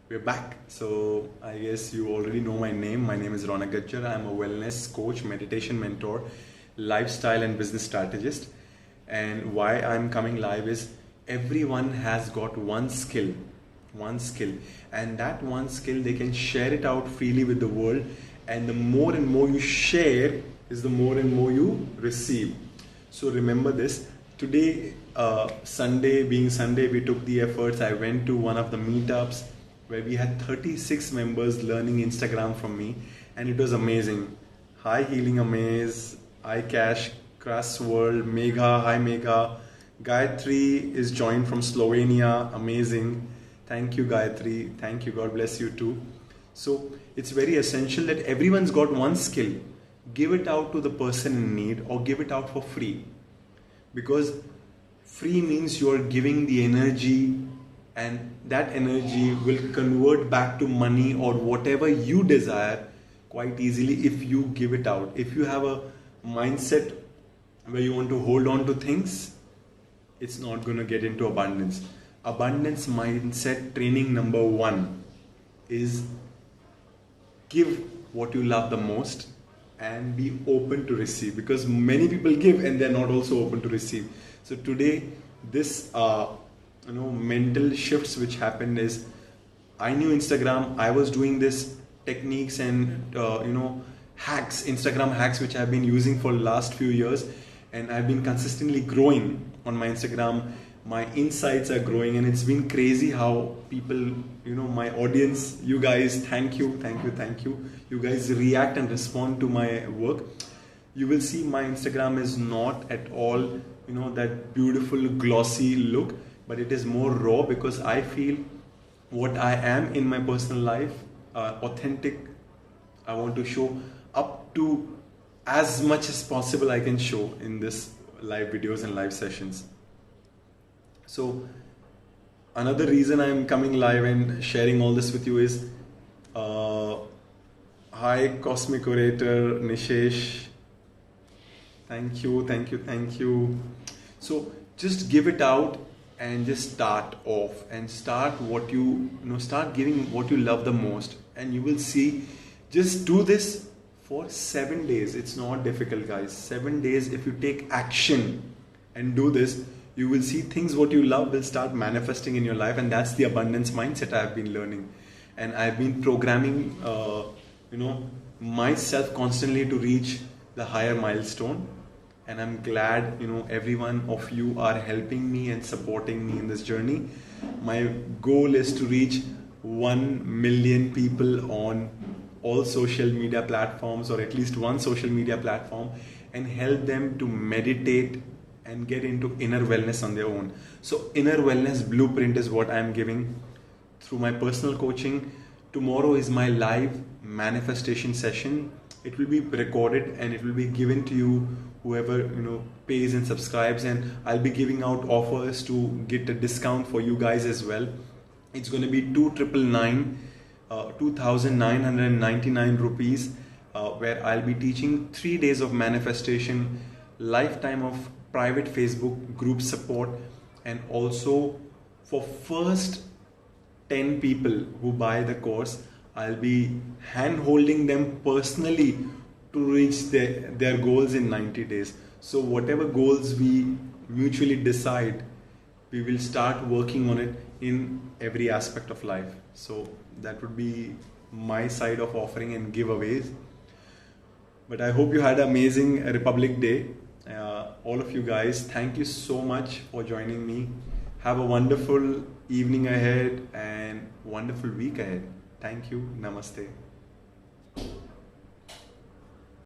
We're back. So I guess you already know my name. My name is Ronakgajjar. I'm a wellness coach, meditation mentor, lifestyle and business strategist. And why I'm coming live is everyone has got one skill, and that one skill they can share it out freely with the world. And the more and more you share, is the more and more you receive. So remember this. Today, Sunday being Sunday, we took the efforts. I went to one of the meetups where we had 36 members learning Instagram from me, and it was amazing. Hi Healing Amaze, Hi Cash, Crass World, Megha, hi Megha. Gayatri is joined from Slovenia, amazing. Thank you Gayatri, thank you, God bless you too. So it's very essential that everyone's got one skill. Give it out to the person in need or give it out for free. Because free means you are giving the energy, and that energy will convert back to money or whatever you desire quite easily if you give it out. If you have a mindset where you want to hold on to things, it's not going to get into abundance. Abundance mindset training number 1 is give what you love the most and be open to receive, because many people give and they're not also open to receive. So today, this mental shifts which happened is, I knew Instagram, I was doing this techniques and hacks, Instagram hacks, which I've been using for last few years, and I've been consistently growing on my Instagram. My insights are growing, and it's been crazy how people, my audience, you guys, thank you. You guys react and respond to my work. You will see my Instagram is not at all, that beautiful glossy look, but it is more raw, because I feel what I am in my personal life, authentic. I want to show up to as much as possible I can show in this live videos and live sessions. So another reason I'm coming live and sharing all this with you is, hi Cosmic Orator, Nishesh, thank you. So just give it out and just start off and start start giving what you love the most, and you will see. Just do this for 7 days. It's not difficult, guys. 7 days, if you take action and do this, you will see things what you love will start manifesting in your life. And that's the abundance mindset I've been learning, and I've been programming myself constantly to reach the higher milestone. And I'm glad every one of you are helping me and supporting me in this journey. My goal is to reach 1 million people on all social media platforms, or at least one social media platform, and help them to meditate and get into inner wellness on their own. So inner wellness blueprint is what I'm giving through my personal coaching. Tomorrow is my live manifestation session. It will be recorded and it will be given to you, whoever pays and subscribes, and I'll be giving out offers to get a discount for you guys as well. It's going to be 2,999 rupees, where I'll be teaching 3 days of manifestation, lifetime of private Facebook group support, and also for first 10 people who buy the course, I'll be hand holding them personally to reach their goals in 90 days. So whatever goals we mutually decide, we will start working on it in every aspect of life. So that would be my side of offering and giveaways. But I hope you had an amazing Republic Day. All of you guys, thank you so much for joining me. Have a wonderful evening ahead and wonderful week ahead. Thank you. Namaste.